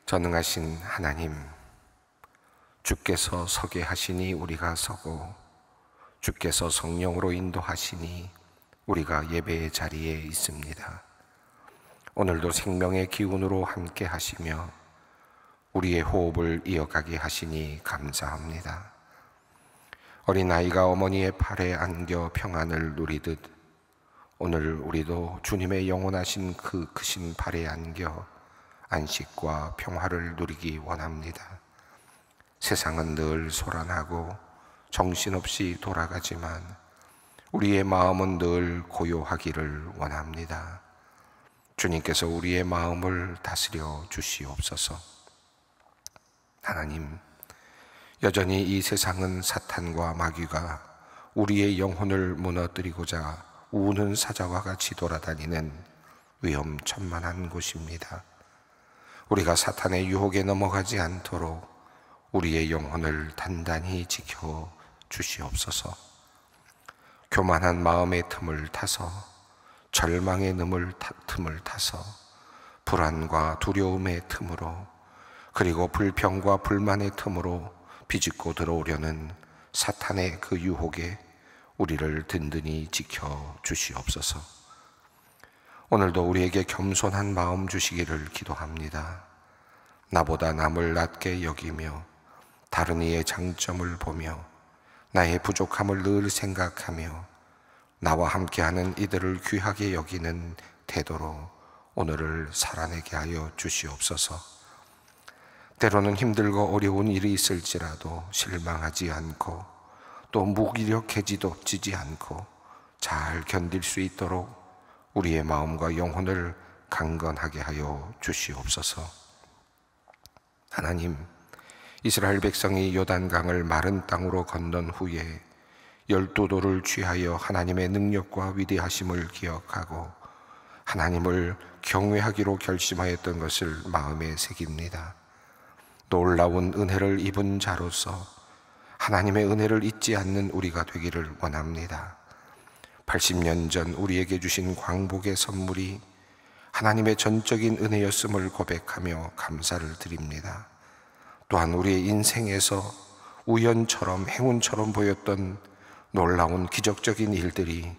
전능하신 하나님, 주께서 서게 하시니 우리가 서고 주께서 성령으로 인도하시니 우리가 예배의 자리에 있습니다. 오늘도 생명의 기운으로 함께 하시며 우리의 호흡을 이어가게 하시니 감사합니다. 어린아이가 어머니의 팔에 안겨 평안을 누리듯 오늘 우리도 주님의 영원하신 그 크신 팔에 안겨 안식과 평화를 누리기 원합니다. 세상은 늘 소란하고 정신없이 돌아가지만 우리의 마음은 늘 고요하기를 원합니다. 주님께서 우리의 마음을 다스려 주시옵소서. 하나님, 여전히 이 세상은 사탄과 마귀가 우리의 영혼을 무너뜨리고자 우는 사자와 같이 돌아다니는 위험천만한 곳입니다. 우리가 사탄의 유혹에 넘어가지 않도록 우리의 영혼을 단단히 지켜 주시옵소서. 교만한 마음의 틈을 타서, 절망의 틈을 타서, 불안과 두려움의 틈으로, 그리고 불평과 불만의 틈으로 비집고 들어오려는 사탄의 그 유혹에 우리를 든든히 지켜 주시옵소서. 오늘도 우리에게 겸손한 마음 주시기를 기도합니다. 나보다 남을 낮게 여기며 다른 이의 장점을 보며 나의 부족함을 늘 생각하며 나와 함께하는 이들을 귀하게 여기는 태도로 오늘을 살아내게 하여 주시옵소서. 때로는 힘들고 어려운 일이 있을지라도 실망하지 않고 또 무기력해지지 않고 잘 견딜 수 있도록 우리의 마음과 영혼을 강건하게 하여 주시옵소서. 하나님, 이스라엘 백성이 요단강을 마른 땅으로 건넌 후에 12도를 취하여 하나님의 능력과 위대하심을 기억하고 하나님을 경외하기로 결심하였던 것을 마음에 새깁니다. 놀라운 은혜를 입은 자로서 하나님의 은혜를 잊지 않는 우리가 되기를 원합니다. 80년 전 우리에게 주신 광복의 선물이 하나님의 전적인 은혜였음을 고백하며 감사를 드립니다. 또한 우리의 인생에서 우연처럼 행운처럼 보였던 놀라운 기적적인 일들이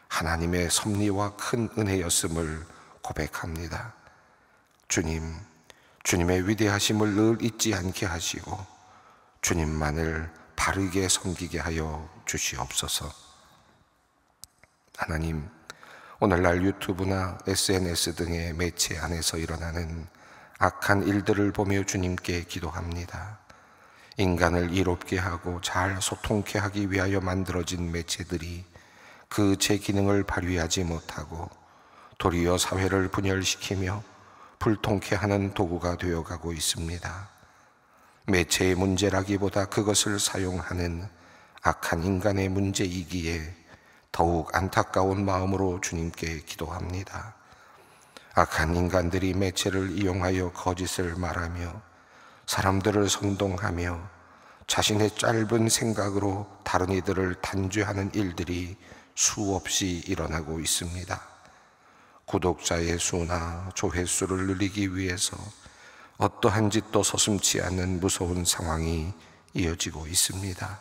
하나님의 섭리와 큰 은혜였음을 고백합니다. 주님의 위대하심을 늘 잊지 않게 하시고 주님만을 바르게 섬기게 하여 주시옵소서. 하나님, 오늘날 유튜브나 SNS 등의 매체 안에서 일어나는 악한 일들을 보며 주님께 기도합니다. 인간을 이롭게 하고 잘 소통케 하기 위하여 만들어진 매체들이 그 제 기능을 발휘하지 못하고 도리어 사회를 분열시키며 불통케 하는 도구가 되어가고 있습니다. 매체의 문제라기보다 그것을 사용하는 악한 인간의 문제이기에 더욱 안타까운 마음으로 주님께 기도합니다. 악한 인간들이 매체를 이용하여 거짓을 말하며 사람들을 선동하며 자신의 짧은 생각으로 다른 이들을 단죄하는 일들이 수없이 일어나고 있습니다. 구독자의 수나 조회수를 늘리기 위해서 어떠한 짓도 서슴지 않는 무서운 상황이 이어지고 있습니다.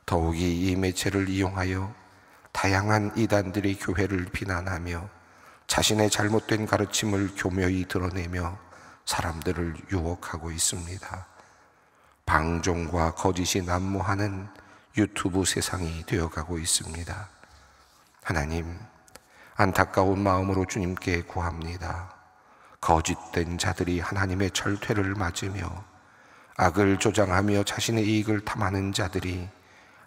더욱이 이 매체를 이용하여 다양한 이단들이 교회를 비난하며 자신의 잘못된 가르침을 교묘히 드러내며 사람들을 유혹하고 있습니다. 방종과 거짓이 난무하는 유튜브 세상이 되어가고 있습니다. 하나님, 안타까운 마음으로 주님께 구합니다. 거짓된 자들이 하나님의 절퇴를 맞으며 악을 조장하며 자신의 이익을 탐하는 자들이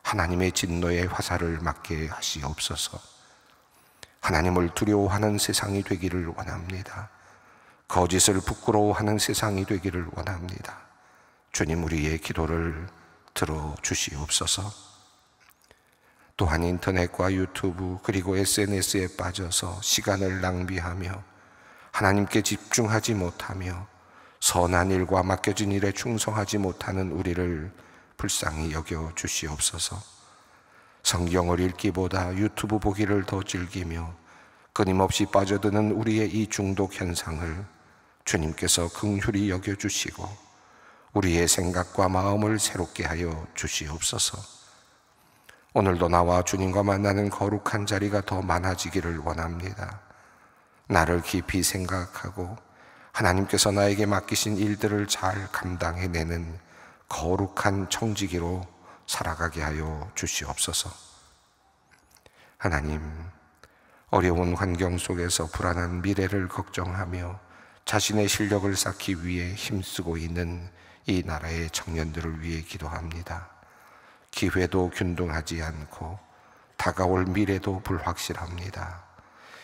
하나님의 진노의 화살을 맞게 하시옵소서. 하나님을 두려워하는 세상이 되기를 원합니다. 거짓을 부끄러워하는 세상이 되기를 원합니다. 주님, 우리의 기도를 들어주시옵소서. 또한 인터넷과 유튜브 그리고 SNS에 빠져서 시간을 낭비하며 하나님께 집중하지 못하며 선한 일과 맡겨진 일에 충성하지 못하는 우리를 불쌍히 여겨 주시옵소서. 성경을 읽기보다 유튜브 보기를 더 즐기며 끊임없이 빠져드는 우리의 이 중독 현상을 주님께서 긍휼히 여겨주시고 우리의 생각과 마음을 새롭게 하여 주시옵소서. 오늘도 나와 주님과 만나는 거룩한 자리가 더 많아지기를 원합니다. 나를 깊이 생각하고 하나님께서 나에게 맡기신 일들을 잘 감당해내는 거룩한 청지기로 살아가게 하여 주시옵소서. 하나님, 어려운 환경 속에서 불안한 미래를 걱정하며 자신의 실력을 쌓기 위해 힘쓰고 있는 이 나라의 청년들을 위해 기도합니다. 기회도 균등하지 않고 다가올 미래도 불확실합니다.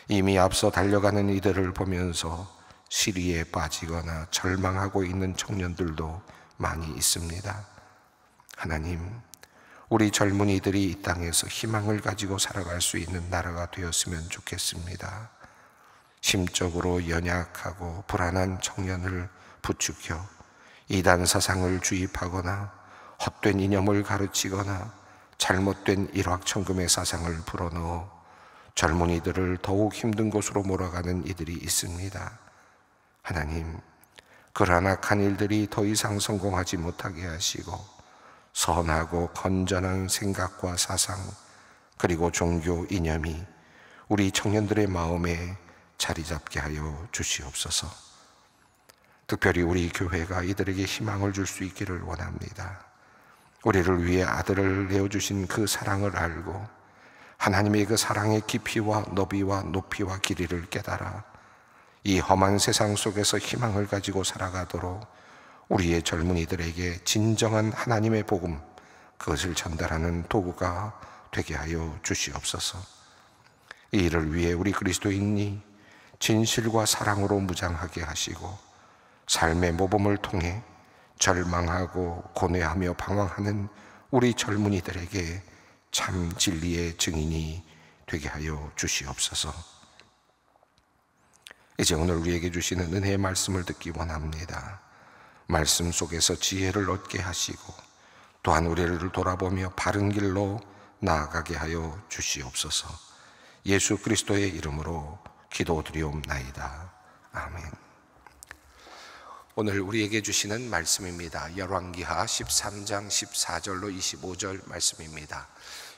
이미 앞서 달려가는 이들을 보면서 시리에 빠지거나 절망하고 있는 청년들도 많이 있습니다. 하나님, 우리 젊은이들이 이 땅에서 희망을 가지고 살아갈 수 있는 나라가 되었으면 좋겠습니다. 심적으로 연약하고 불안한 청년을 부추겨 이단 사상을 주입하거나 헛된 이념을 가르치거나 잘못된 일확천금의 사상을 불어넣어 젊은이들을 더욱 힘든 곳으로 몰아가는 이들이 있습니다. 하나님, 그러한 악한 일들이 더 이상 성공하지 못하게 하시고 선하고 건전한 생각과 사상 그리고 종교 이념이 우리 청년들의 마음에 자리 잡게 하여 주시옵소서. 특별히 우리 교회가 이들에게 희망을 줄 수 있기를 원합니다. 우리를 위해 아들을 내어주신 그 사랑을 알고 하나님의 그 사랑의 깊이와 너비와 높이와 길이를 깨달아 이 험한 세상 속에서 희망을 가지고 살아가도록 우리의 젊은이들에게 진정한 하나님의 복음, 그것을 전달하는 도구가 되게 하여 주시옵소서. 이 일을 위해 우리 그리스도인이 진실과 사랑으로 무장하게 하시고 삶의 모범을 통해 절망하고 고뇌하며 방황하는 우리 젊은이들에게 참 진리의 증인이 되게 하여 주시옵소서. 이제 오늘 우리에게 주시는 은혜의 말씀을 듣기 원합니다. 말씀 속에서 지혜를 얻게 하시고 또한 우리를 돌아보며 바른 길로 나아가게 하여 주시옵소서. 예수 그리스도의 이름으로 기도드리옵나이다. 아멘. 오늘 우리에게 주시는 말씀입니다. 열왕기하 13장 14절로 25절 말씀입니다.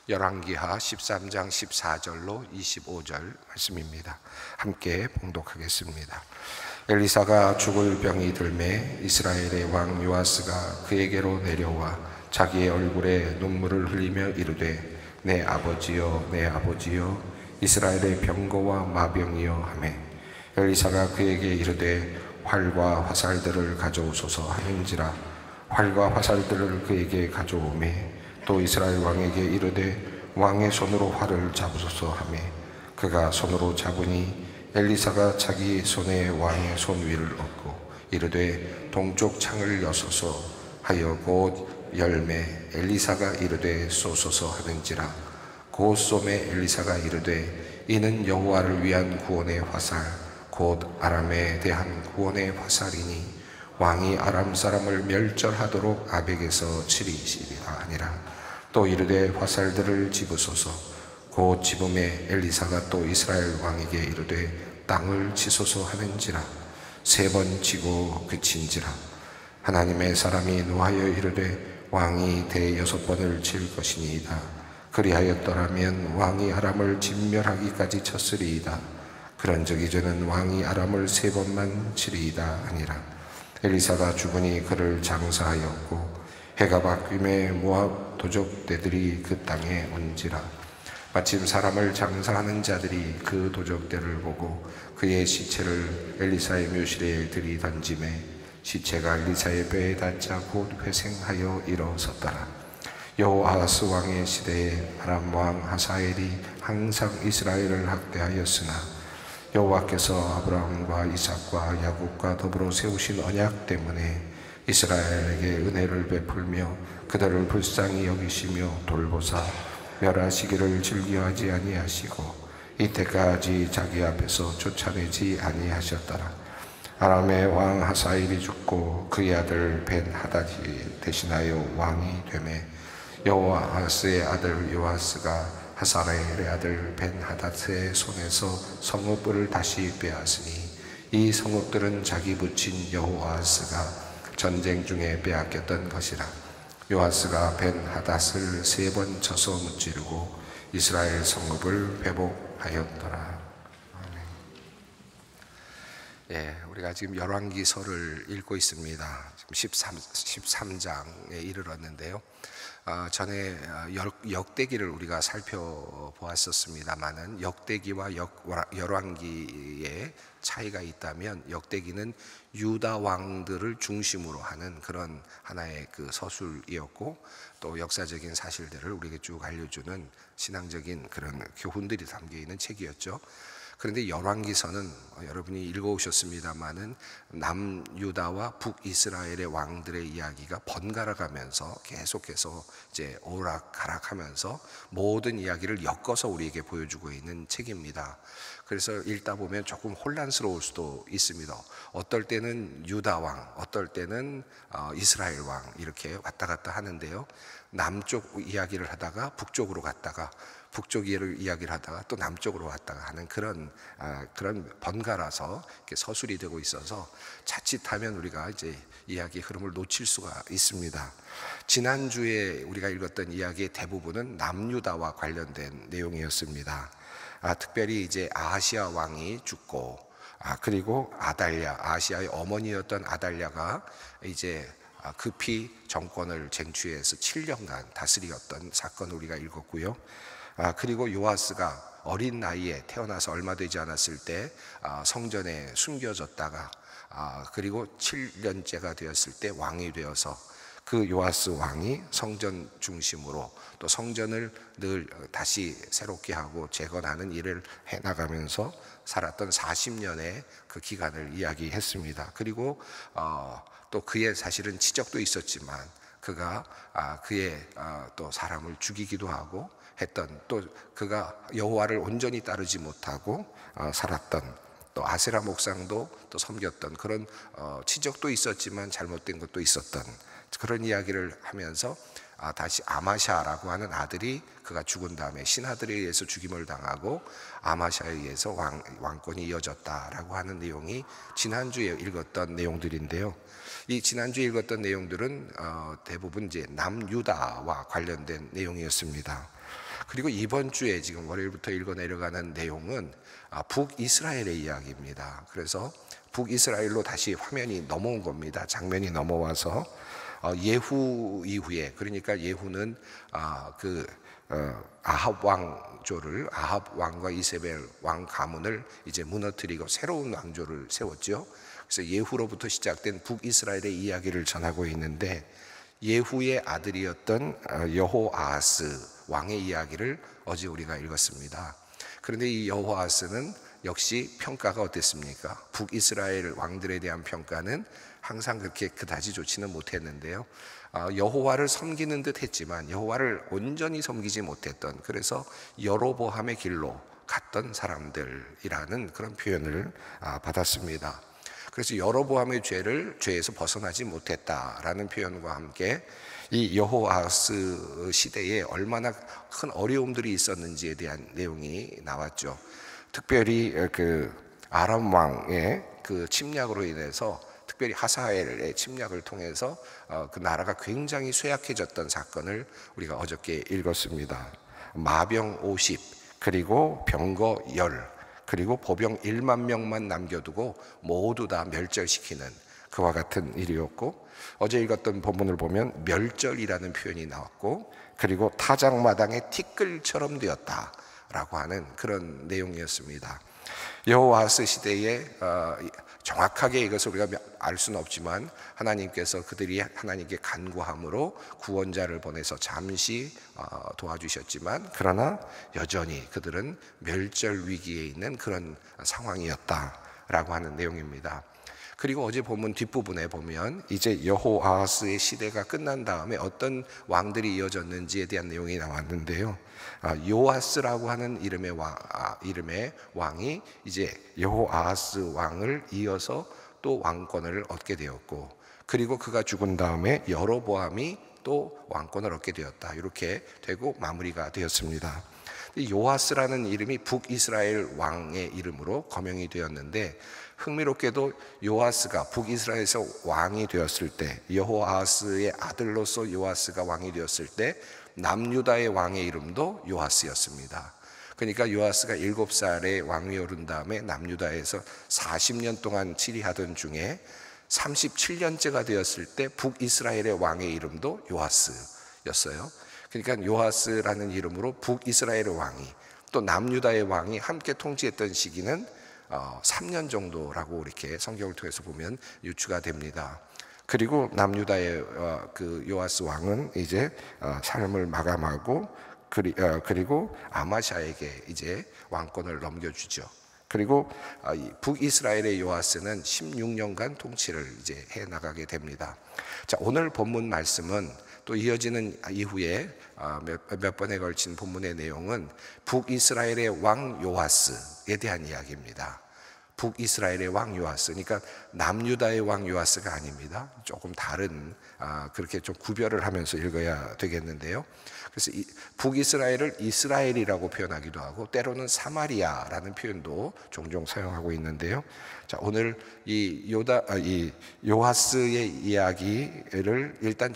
열왕기하 13장 14절로 25절 말씀입니다. 함께 봉독하겠습니다. 엘리사가 죽을 병이 들매 이스라엘의 왕 요아스가 그에게로 내려와 자기의 얼굴에 눈물을 흘리며 이르되 내 아버지여 내 아버지여 이스라엘의 병거와 마병이여 하매 엘리사가 그에게 이르되 활과 화살들을 가져오소서 하는지라 활과 화살들을 그에게 가져오매 또 이스라엘 왕에게 이르되 왕의 손으로 활을 잡으소서 하매 그가 손으로 잡으니 엘리사가 자기 손에 왕의 손 위를 얹고 이르되 동쪽 창을 여소서 하여 곧 열매 엘리사가 이르되 쏘소서 하는지라 곧 쏘매 엘리사가 이르되 이는 여호와를 위한 구원의 화살 곧 아람에 대한 구원의 화살이니 왕이 아람 사람을 멸절하도록 아벡에서 치리시리라 하니라. 또 이르되 화살들을 집으소서. 곧 집음에 엘리사가 또 이스라엘 왕에게 이르되 땅을 치소서 하는지라. 3번 치고 그친지라. 하나님의 사람이 노하여 이르되 왕이 대6번을 칠 것이니이다. 그리하였더라면 왕이 아람을 진멸하기까지 쳤으리이다. 그런즉 이제는 왕이 아람을 3번만 치리이다 하니라. 엘리사가 죽으니 그를 장사하였고 해가 바뀜에 모압 도적대들이 그 땅에 온지라. 마침 사람을 장사하는 자들이 그 도적대를 보고 그의 시체를 엘리사의 묘실에 들이던지매 시체가 엘리사의 뼈에 닿자 곧 회생하여 일어섰더라. 여호아하스 왕의 시대에 아람 왕 하사엘이 항상 이스라엘을 학대하였으나 여호와께서 아브라함과 이삭과 야곱과 더불어 세우신 언약 때문에 이스라엘에게 은혜를 베풀며 그들을 불쌍히 여기시며 돌보사 멸하시기를 즐겨하지 아니하시고 이때까지 자기 앞에서 쫓아내지 아니하셨더라. 아람의 왕 하사엘이 죽고 그의 아들 벤하닷이 대신하여 왕이 되매 여호아하스의 아들 요아스가 하사엘의 아들 벤하닷의 손에서 성읍을 다시 빼앗으니 이 성읍들은 자기 부친 여호아스가 전쟁 중에 빼앗겼던 것이라. 요아스가 벤하닷을 3번 쳐서 무찌르고 이스라엘 성읍을 회복하였더라. 예, 우리가 지금 열왕기서를 읽고 있습니다. 지금 13장에 이르렀는데요. 전에 역대기를 우리가 살펴보았었습니다만은 역대기와 열왕기의 차이가 있다면, 역대기는 유다 왕들을 중심으로 하는 그런 하나의 그 서술이었고, 또 역사적인 사실들을 우리에게 쭉 알려주는 신앙적인 그런 교훈들이 담겨 있는 책이었죠. 그런데 열왕기서는 여러분이 읽어오셨습니다마는 남유다와 북이스라엘의 왕들의 이야기가 번갈아가면서 계속해서 이제 오락가락하면서 모든 이야기를 엮어서 우리에게 보여주고 있는 책입니다. 그래서 읽다 보면 조금 혼란스러울 수도 있습니다. 어떨 때는 유다 왕, 어떨 때는 이스라엘 왕, 이렇게 왔다 갔다 하는데요. 남쪽 이야기를 하다가 북쪽으로 갔다가, 북쪽 이야기를 하다가 또 남쪽으로 왔다가 하는 그런 번갈아서 이렇게 서술이 되고 있어서 자칫하면 우리가 이제 이야기 흐름을 놓칠 수가 있습니다. 지난주에 우리가 읽었던 이야기의 대부분은 남유다와 관련된 내용이었습니다. 특별히 이제 아하시아 왕이 죽고, 그리고 아하시아의 어머니였던 아달랴가 이제 급히 정권을 쟁취해서 7년간 다스리었던 사건을 우리가 읽었고요. 그리고 요아스가 어린 나이에 태어나서 얼마 되지 않았을 때 성전에 숨겨졌다가 그리고 7년째가 되었을 때 왕이 되어서 그 요아스 왕이 성전 중심으로 또 성전을 늘 다시 새롭게 하고 재건하는 일을 해나가면서 살았던 40년의 그 기간을 이야기했습니다. 그리고 또 그의 사실은 치적도 있었지만 그가 그의 또 사람을 죽이기도 하고 했던, 또 그가 여호와를 온전히 따르지 못하고 살았던, 또 아세라 목상도 또 섬겼던 그런 치적도 있었지만 잘못된 것도 있었던 그런 이야기를 하면서 다시 아마샤라고 하는 아들이 그가 죽은 다음에 신하들에 의해서 죽임을 당하고 아마샤에 의해서 왕권이 이어졌다라고 하는 내용이 지난주에 읽었던 내용들인데요. 이 지난주에 읽었던 내용들은 대부분 이제 남유다와 관련된 내용이었습니다. 그리고 이번 주에 지금 월요일부터 읽어 내려가는 내용은 북이스라엘의 이야기입니다. 그래서 북이스라엘로 다시 화면이 넘어온 겁니다. 장면이 넘어와서 예후 이후에, 그러니까 예후는 아합 왕조를, 아합 왕과 이세벨 왕 가문을 이제 무너뜨리고 새로운 왕조를 세웠죠. 그래서 예후로부터 시작된 북이스라엘의 이야기를 전하고 있는데, 예후의 아들이었던 여호아하스 왕의 이야기를 어제 우리가 읽었습니다. 그런데 이 여호아하스는 역시 평가가 어땠습니까? 북이스라엘 왕들에 대한 평가는 항상 그렇게 그다지 좋지는 못했는데요. 여호와를 섬기는 듯 했지만 여호와를 온전히 섬기지 못했던, 그래서 여로보암의 길로 갔던 사람들이라는 그런 표현을 받았습니다. 그래서 여로보암의 죄에서 벗어나지 못했다라는 표현과 함께 이 여호아스 시대에 얼마나 큰 어려움들이 있었는지에 대한 내용이 나왔죠. 특별히 그 아람 왕의 그 침략으로 인해서, 특별히 하사엘의 침략을 통해서 그 나라가 굉장히 쇠약해졌던 사건을 우리가 어저께 읽었습니다. 마병 50, 그리고 병거 10, 그리고 보병 1만 명만 남겨두고 모두 다 멸절시키는 그와 같은 일이었고, 어제 읽었던 본문을 보면 멸절이라는 표현이 나왔고, 그리고 타작마당의 티끌처럼 되었다라고 하는 그런 내용이었습니다. 여호아스 시대에 정확하게 이것을 우리가 알 수는 없지만 하나님께서 그들이 하나님께 간구함으로 구원자를 보내서 잠시 도와주셨지만, 그러나 여전히 그들은 멸절 위기에 있는 그런 상황이었다라고 하는 내용입니다. 그리고 어제 본문 뒷부분에 보면 이제 여호아하스의 시대가 끝난 다음에 어떤 왕들이 이어졌는지에 대한 내용이 나왔는데요. 요아스라고 하는 이름의 왕이 이제 여호아하스 왕을 이어서 또 왕권을 얻게 되었고, 그리고 그가 죽은 다음에 여로보암이 또 왕권을 얻게 되었다, 이렇게 되고 마무리가 되었습니다. 이 요아스라는 이름이 북이스라엘 왕의 이름으로 거명이 되었는데, 흥미롭게도 요아스가 북이스라엘에서 왕이 되었을 때, 여호아하스의 아들로서 요아스가 왕이 되었을 때 남유다의 왕의 이름도 요아스였습니다. 그러니까 요아스가 7살에 왕위에 오른 다음에 남유다에서 40년 동안 치리하던 중에 37년째가 되었을 때 북이스라엘의 왕의 이름도 요아스였어요. 그러니까 요아스라는 이름으로 북이스라엘의 왕이, 또 남유다의 왕이 함께 통치했던 시기는 3년 정도라고 이렇게 성경을 통해서 보면 유추가 됩니다. 그리고 남유다의 그 요아스 왕은 이제 삶을 마감하고, 그리고 아마샤에게 이제 왕권을 넘겨주죠. 그리고 북이스라엘의 요아스는 16년간 통치를 이제 해 나가게 됩니다. 자, 오늘 본문 말씀은 또 이어지는 이후에 몇 번에 걸친 본문의 내용은 북이스라엘의 왕 요아스에 대한 이야기입니다. 북이스라엘의 왕 요아스, 그러니까 남유다의 왕 요아스가 아닙니다. 조금 다른, 그렇게 좀 구별을 하면서 읽어야 되겠는데요. 그래서 북이스라엘을 이스라엘이라고 표현하기도 하고 때로는 사마리아라는 표현도 종종 사용하고 있는데요. 자, 오늘 이 요아스의 이야기를 일단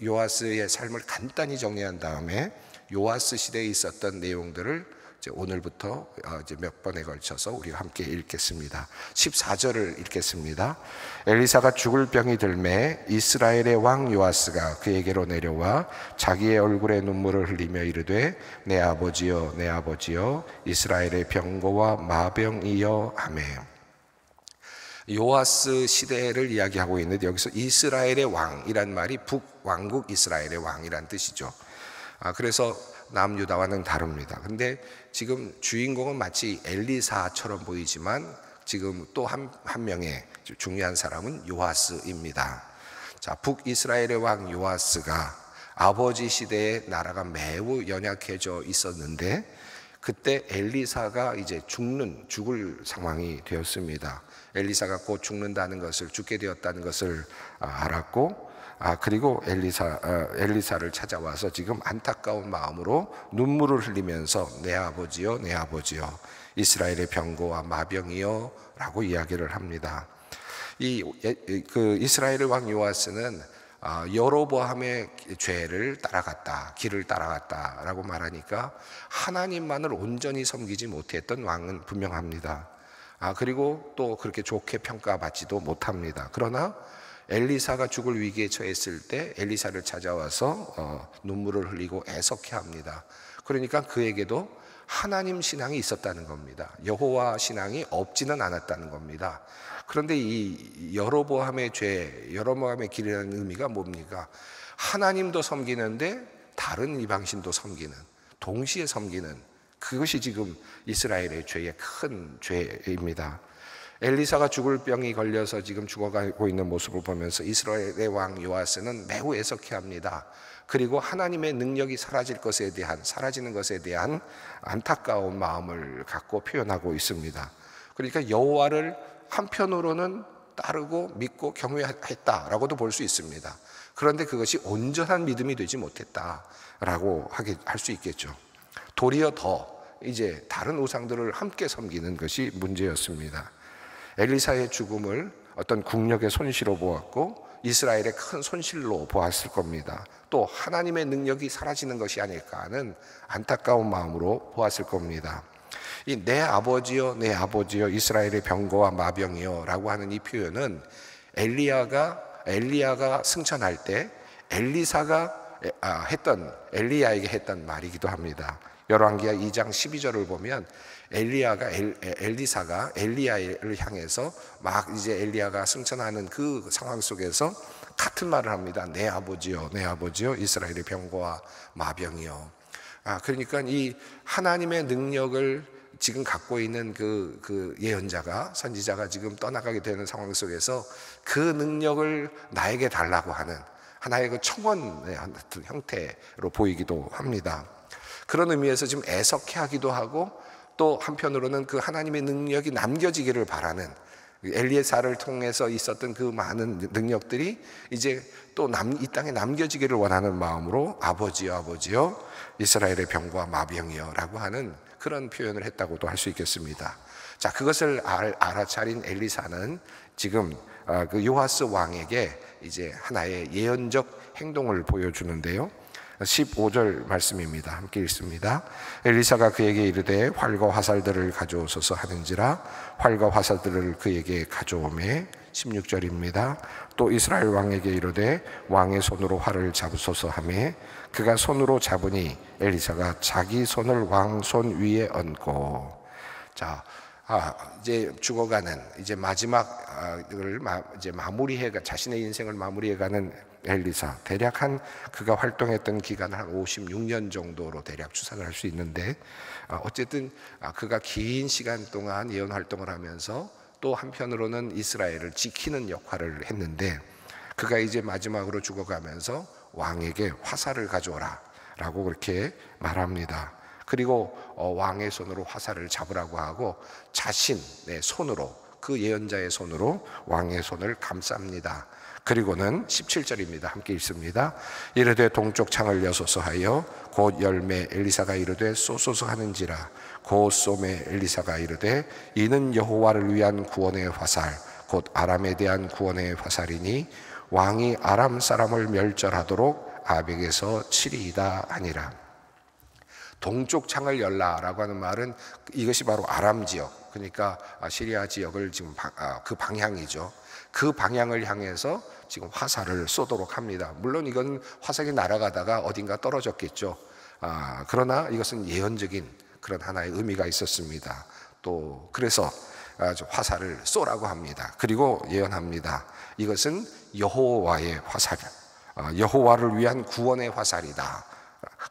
요아스의 삶을 간단히 정리한 다음에 요아스 시대에 있었던 내용들을 이제 오늘부터 이제 몇 번에 걸쳐서 우리가 함께 읽겠습니다. 14절을 읽겠습니다. 엘리사가 죽을 병이 들매 이스라엘의 왕 요아스가 그에게로 내려와 자기의 얼굴에 눈물을 흘리며 이르되 내 아버지여 내 아버지여 이스라엘의 병거와 마병이여 하매. 요아스 시대를 이야기하고 있는데 여기서 이스라엘의 왕이란 말이 북왕국 이스라엘의 왕이란 뜻이죠. 그래서 남유다와는 다릅니다. 근데 지금 주인공은 마치 엘리사처럼 보이지만 지금 또 한 명의 중요한 사람은 요아스입니다. 자, 북이스라엘의 왕 요아스가 아버지 시대에 나라가 매우 연약해져 있었는데 그때 엘리사가 이제 죽을 상황이 되었습니다. 엘리사가 곧 죽는다는 것을, 죽게 되었다는 것을 알았고, 그리고 엘리사를 찾아와서 지금 안타까운 마음으로 눈물을 흘리면서 내 아버지여 내 아버지여 이스라엘의 병거와 마병이여 라고 이야기를 합니다. 그 이스라엘의 왕 요아스는 여로보암의 죄를 따라갔다, 길을 따라갔다라고 말하니까 하나님만을 온전히 섬기지 못했던 왕은 분명합니다. 그리고 또 그렇게 좋게 평가받지도 못합니다. 그러나 엘리사가 죽을 위기에 처했을 때 엘리사를 찾아와서 눈물을 흘리고 애석해합니다. 그러니까 그에게도 하나님 신앙이 있었다는 겁니다. 여호와 신앙이 없지는 않았다는 겁니다. 그런데 이 여로보암의 죄, 여로보암의 길이라는 의미가 뭡니까? 하나님도 섬기는데 다른 이방신도 섬기는, 동시에 섬기는, 그것이 지금 이스라엘의 죄의 큰 죄입니다. 엘리사가 죽을 병이 걸려서 지금 죽어가고 있는 모습을 보면서 이스라엘의 왕 요아스는 매우 애석해합니다. 그리고 하나님의 능력이 사라지는 것에 대한 안타까운 마음을 갖고 표현하고 있습니다. 그러니까 여호와를 한편으로는 따르고 믿고 경외했다라고도 볼 수 있습니다. 그런데 그것이 온전한 믿음이 되지 못했다라고 할 수 있겠죠. 도리어 더 이제 다른 우상들을 함께 섬기는 것이 문제였습니다. 엘리사의 죽음을 어떤 국력의 손실로 보았고 이스라엘의 큰 손실로 보았을 겁니다. 또 하나님의 능력이 사라지는 것이 아닐까 하는 안타까운 마음으로 보았을 겁니다. 이 내 아버지여 내 아버지여 이스라엘의 병거와 마병이여 라고 하는 이 표현은 엘리야가 승천할 때 엘리사가 엘리야에게 했던 말이기도 합니다. 열왕기하 2장 12절을 보면 엘리사가 엘리야를 향해서 막 이제 엘리야가 승천하는 그 상황 속에서 같은 말을 합니다. 내 아버지요 내 아버지요 이스라엘의 병거와 마병이요. 그러니까 이 하나님의 능력을 지금 갖고 있는 그 예언자가, 선지자가 지금 떠나가게 되는 상황 속에서 그 능력을 나에게 달라고 하는 하나의 그 청원의 형태로 보이기도 합니다. 그런 의미에서 지금 애석해하기도 하고 또 한편으로는 그 하나님의 능력이 남겨지기를 바라는 엘리사를 통해서 있었던 그 많은 능력들이 이제 또 이 땅에 남겨지기를 원하는 마음으로 아버지여 아버지여 이스라엘의 병과 마병이여 라고 하는 그런 표현을 했다고도 할 수 있겠습니다. 자, 그것을 알아차린 엘리사는 지금 그 요아스 왕에게 이제 하나의 예언적 행동을 보여주는데요. 15절 말씀입니다. 함께 읽습니다. 엘리사가 그에게 이르되 활과 화살들을 가져오소서 하는지라 활과 화살들을 그에게 가져오매 16절입니다. 또 이스라엘 왕에게 이르되 왕의 손으로 활을 잡으소서 하매 그가 손으로 잡으니 엘리사가 자기 손을 왕 손 위에 얹고. 자, 이제 죽어가는 이제 마지막을 이제 마무리해가 자신의 인생을 마무리해가는 엘리사, 대략 그가 활동했던 기간을 한 56년 정도로 대략 추산을 할 수 있는데, 어쨌든 그가 긴 시간 동안 예언 활동을 하면서 또 한편으로는 이스라엘을 지키는 역할을 했는데, 그가 이제 마지막으로 죽어가면서 왕에게 화살을 가져오라 라고 그렇게 말합니다. 그리고 왕의 손으로 화살을 잡으라고 하고 자신의 손으로, 그 예언자의 손으로 왕의 손을 감쌉니다. 그리고는 17절입니다. 함께 읽습니다. 이르되 동쪽 창을 여소서 하여 곧 열매 엘리사가 이르되 쏘소서 하는지라 곧 쏘매 엘리사가 이르되 이는 여호와를 위한 구원의 화살 곧 아람에 대한 구원의 화살이니 왕이 아람 사람을 멸절하도록 아벡에서 치리이다 하니라. 동쪽 창을 열라라고 하는 말은 이것이 바로 아람 지역, 그러니까 시리아 지역을 지금 그 방향이죠. 그 방향을 향해서 지금 화살을 쏘도록 합니다. 물론 이건 화살이 날아가다가 어딘가 떨어졌겠죠. 그러나 이것은 예언적인 그런 하나의 의미가 있었습니다. 또 그래서 화살을 쏘라고 합니다. 그리고 예언합니다. 이것은 여호와의 화살, 여호와를 위한 구원의 화살이다.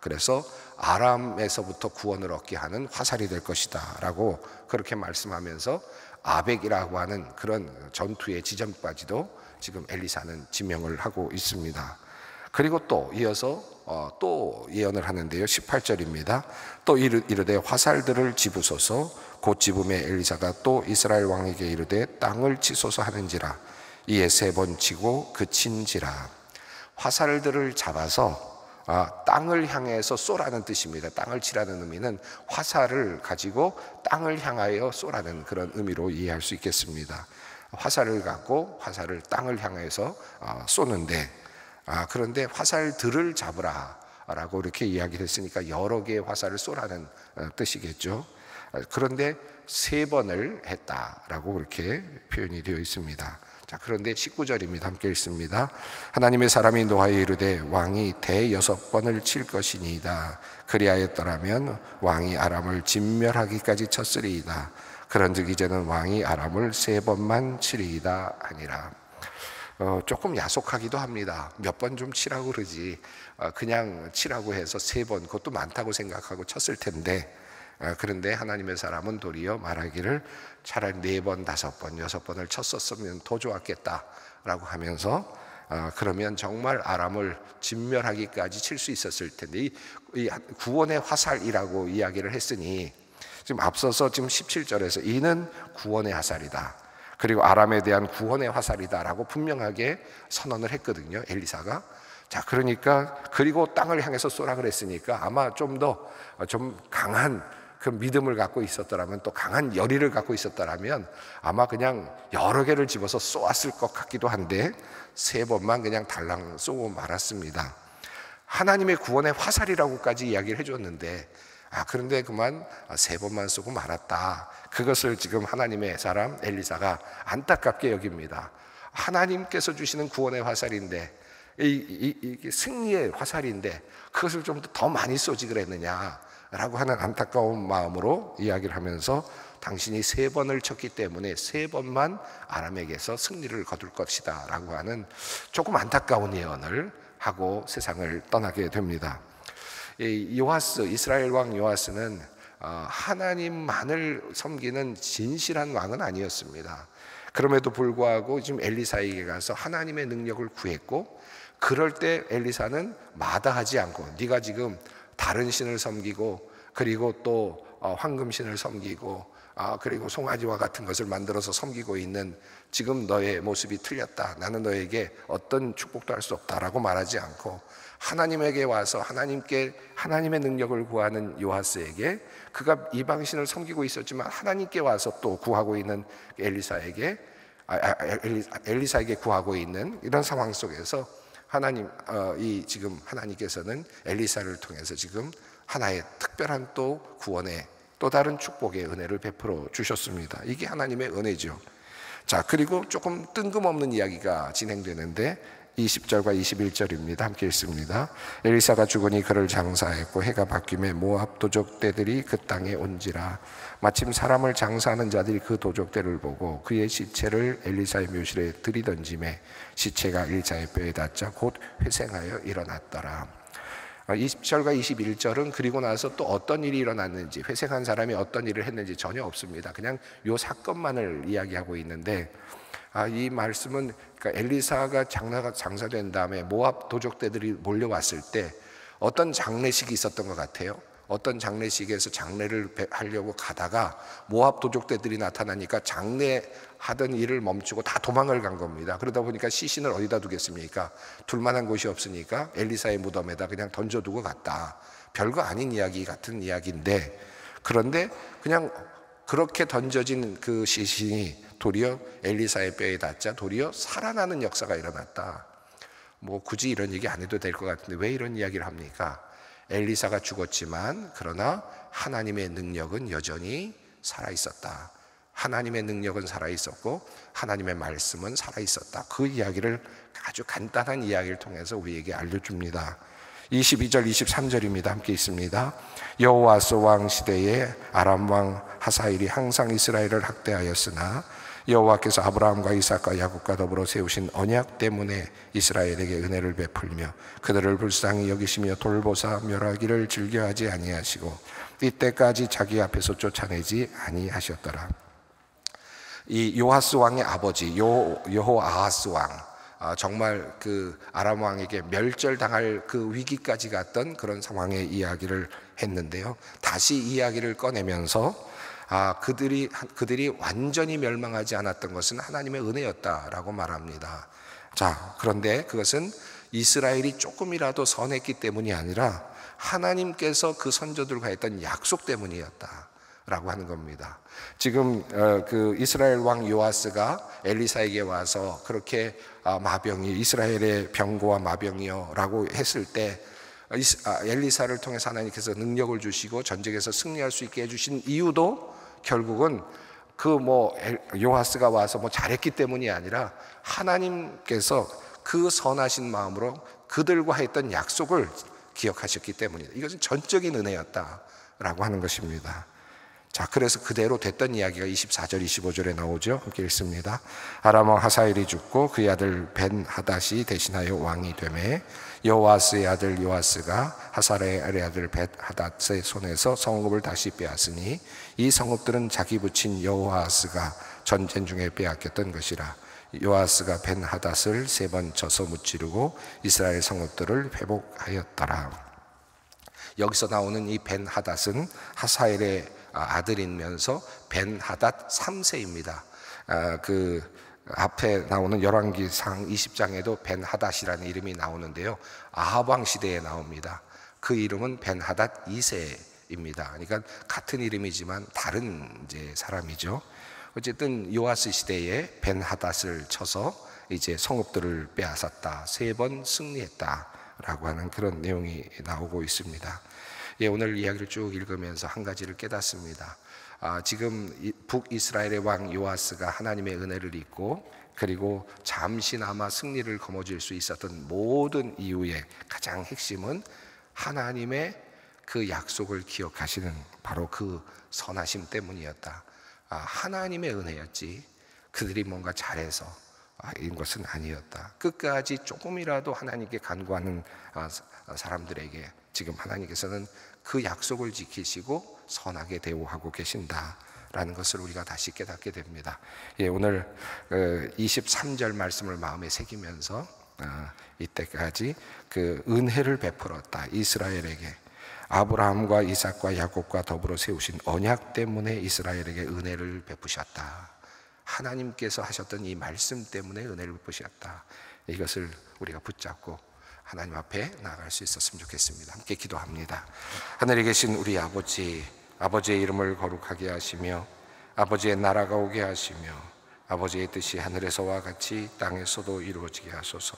그래서 아람에서부터 구원을 얻게 하는 화살이 될 것이다 라고 그렇게 말씀하면서 아벡이라고 하는 그런 전투의 지점까지도 지금 엘리사는 지명을 하고 있습니다. 그리고 또 이어서 또 예언을 하는데요. 18절입니다. 또 이르되 화살들을 집으소서. 곧 집음에 엘리사가 또 이스라엘 왕에게 이르되 땅을 치소서 하는지라 이에 3번 치고 그친지라. 화살들을 잡아서 땅을 향해서 쏘라는 뜻입니다. 땅을 치라는 의미는 화살을 가지고 땅을 향하여 쏘라는 그런 의미로 이해할 수 있겠습니다. 화살을 갖고 화살을 땅을 향해서 쏘는데, 그런데 화살들을 잡으라 라고 이렇게 이야기를 했으니까 여러 개의 화살을 쏘라는 뜻이겠죠. 그런데 3번을 했다라고 그렇게 표현이 되어 있습니다. 자, 그런데 19절입니다. 함께 읽습니다. 하나님의 사람이 노하여 이르되 왕이 6번을 칠 것이니이다. 그리하였더라면 왕이 아람을 진멸하기까지 쳤으리이다. 그런즉 이제는 왕이 아람을 3번만 치리이다 하니라. 조금 야속하기도 합니다. 몇 번 좀 치라고 그러지, 그냥 치라고 해서 3번, 그것도 많다고 생각하고 쳤을 텐데, 그런데 하나님의 사람은 도리어 말하기를 차라리 4번, 5번, 6번을 쳤었으면 더 좋았겠다라고 하면서 그러면 정말 아람을 진멸하기까지 칠 수 있었을 텐데, 이 구원의 화살이라고 이야기를 했으니 지금 앞서서 지금 17절에서 이는 구원의 화살이다, 그리고 아람에 대한 구원의 화살이다라고 분명하게 선언을 했거든요, 엘리사가. 자, 그러니까 그리고 땅을 향해서 쏘라 그랬으니까 아마 좀 더 좀 강한 그 믿음을 갖고 있었더라면, 또 강한 열의를 갖고 있었더라면 아마 그냥 여러 개를 집어서 쏘았을 것 같기도 한데 3번만 그냥 달랑 쏘고 말았습니다. 하나님의 구원의 화살이라고까지 이야기를 해줬는데, 그런데 그만 3번만 쏘고 말았다. 그것을 지금 하나님의 사람 엘리사가 안타깝게 여깁니다. 하나님께서 주시는 구원의 화살인데, 이 승리의 화살인데 그것을 좀 더 많이 쏘지 그랬느냐라고 하는 안타까운 마음으로 이야기를 하면서 당신이 3번을 쳤기 때문에 3번만 아람에게서 승리를 거둘 것이다 라고 하는 조금 안타까운 예언을 하고 세상을 떠나게 됩니다. 이스라엘 왕 요아스는 하나님만을 섬기는 진실한 왕은 아니었습니다. 그럼에도 불구하고 지금 엘리사에게 가서 하나님의 능력을 구했고, 그럴 때 엘리사는 마다하지 않고, 네가 지금 다른 신을 섬기고 그리고 또 황금신을 섬기고 그리고 송아지와 같은 것을 만들어서 섬기고 있는 지금 너의 모습이 틀렸다, 나는 너에게 어떤 축복도 할 수 없다라고 말하지 않고, 하나님에게 와서 하나님의 능력을 구하는 요아스에게, 그가 이방신을 섬기고 있었지만 하나님께 와서 또 구하고 있는 엘리사에게 구하고 있는 이런 상황 속에서 지금 하나님께서는 엘리사를 통해서 지금 하나의 특별한 또 구원의 또 다른 축복의 은혜를 베풀어 주셨습니다. 이게 하나님의 은혜죠. 자, 그리고 조금 뜬금없는 이야기가 진행되는데 20절과 21절입니다. 함께 읽습니다. 엘리사가 죽으니 그를 장사했고 해가 바뀌매 모압 도적대들이 그 땅에 온지라. 마침 사람을 장사하는 자들이 그 도적대를 보고 그의 시체를 엘리사의 묘실에 들이던지매 시체가 엘리사의 뼈에 닿자 곧 회생하여 일어났더라. 20절과 21절은 그리고 나서 또 어떤 일이 일어났는지, 회생한 사람이 어떤 일을 했는지 전혀 없습니다. 그냥 요 사건만을 이야기하고 있는데, 이 말씀은 그러니까 엘리사가 장사된 다음에 모압 도적대들이 몰려왔을 때 어떤 장례식이 있었던 것 같아요. 어떤 장례식에서 장례를 하려고 가다가 모압 도적대들이 나타나니까 장례하던 일을 멈추고 다 도망을 간 겁니다. 그러다 보니까 시신을 어디다 두겠습니까? 둘만한 곳이 없으니까 엘리사의 무덤에다 그냥 던져두고 갔다. 별거 아닌 이야기 같은 이야기인데, 그런데 그냥 그렇게 던져진 그 시신이 도리어 엘리사의 뼈에 닿자 도리어 살아나는 역사가 일어났다. 뭐 굳이 이런 얘기 안 해도 될 것 같은데 왜 이런 이야기를 합니까? 엘리사가 죽었지만 그러나 하나님의 능력은 여전히 살아있었다. 하나님의 능력은 살아있었고 하나님의 말씀은 살아있었다. 그 이야기를 아주 간단한 이야기를 통해서 우리에게 알려줍니다. 22절 23절입니다. 함께 있습니다. 여호와스 왕 시대에 아람 왕 하사일이 항상 이스라엘을 학대하였으나 여호와께서 아브라함과 이삭과 야곱과 더불어 세우신 언약 때문에 이스라엘에게 은혜를 베풀며 그들을 불쌍히 여기시며 돌보사 멸하기를 즐겨하지 아니하시고 이때까지 자기 앞에서 쫓아내지 아니하셨더라. 이 요아스 왕의 아버지 여호아하스 왕, 정말 그 아람 왕에게 멸절당할 그 위기까지 갔던 그런 상황의 이야기를 했는데요. 다시 이야기를 꺼내면서 그들이 완전히 멸망하지 않았던 것은 하나님의 은혜였다라고 말합니다. 자, 그런데 그것은 이스라엘이 조금이라도 선했기 때문이 아니라 하나님께서 그 선조들과 했던 약속 때문이었다라고 하는 겁니다. 지금 그 이스라엘 왕 요아스가 엘리사에게 와서 그렇게 이스라엘의 병고와 마병이여라고 했을 때 엘리사를 통해서 하나님께서 능력을 주시고 전쟁에서 승리할 수 있게 해주신 이유도 결국은 요아스가 와서 잘했기 때문이 아니라 하나님께서 그 선하신 마음으로 그들과 했던 약속을 기억하셨기 때문이다. 이것은 전적인 은혜였다라고 하는 것입니다. 자, 그래서 그대로 됐던 이야기가 24절 25절에 나오죠. 함께 읽습니다. 아람 왕 하사일이 죽고 그의 아들 벤 하닷이 대신하여 왕이 되매 여호아스의 아들 요아스가 하사엘의 아들 벳 하닷의 손에서 성읍을 다시 빼앗으니 이 성읍들은 자기 부친 여호아스가 전쟁 중에 빼앗겼던 것이라. 요아스가 벤 하닷을 3번 쳐서 무찌르고 이스라엘 성읍들을 회복하였더라. 여기서 나오는 이 벤 하닷은 하사엘의 아들이면서 벤 하닷 3세입니다. 그 앞에 나오는 열왕기상 20장에도 벤 하닷이라는 이름이 나오는데요, 아합 왕 시대에 나옵니다. 그 이름은 벤 하닷 2세입니다. 그러니까 같은 이름이지만 다른 이제 사람이죠. 어쨌든 요아스 시대에 벤 하닷을 쳐서 이제 성읍들을 빼앗았다, 3번 승리했다라고 하는 그런 내용이 나오고 있습니다. 오늘 이야기를 쭉 읽으면서 한 가지를 깨닫습니다. 지금 북이스라엘의 왕 요아스가 하나님의 은혜를 잊고 그리고 잠시나마 승리를 거머쥘 수 있었던 모든 이유의 가장 핵심은 하나님의 그 약속을 기억하시는 바로 그 선하심 때문이었다. 하나님의 은혜였지 그들이 뭔가 잘해서 인 것은 아니었다. 끝까지 조금이라도 하나님께 간구하는 사람들에게 지금 하나님께서는 그 약속을 지키시고 선하게 대우하고 계신다라는 것을 우리가 다시 깨닫게 됩니다. 오늘 23절 말씀을 마음에 새기면서 이때까지 그 은혜를 베풀었다, 이스라엘에게 아브라함과 이삭과 야곱과 더불어 세우신 언약 때문에 이스라엘에게 은혜를 베푸셨다. 하나님께서 하셨던 이 말씀 때문에 은혜를 베푸셨다. 이것을 우리가 붙잡고 하나님 앞에 나아갈 수 있었으면 좋겠습니다. 함께 기도합니다. 하늘에 계신 우리 아버지, 아버지의 이름을 거룩하게 하시며 아버지의 나라가 오게 하시며 아버지의 뜻이 하늘에서와 같이 땅에서도 이루어지게 하소서.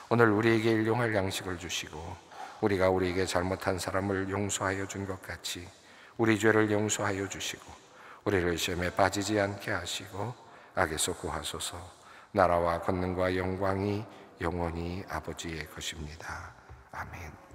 오늘 우리에게 일용할 양식을 주시고 우리가 우리에게 잘못한 사람을 용서하여 준 것 같이 우리 죄를 용서하여 주시고 우리를 시험에 빠지지 않게 하시고 악에서 구하소서. 나라와 권능과 영광이 영원히 아버지의 것입니다. 아멘.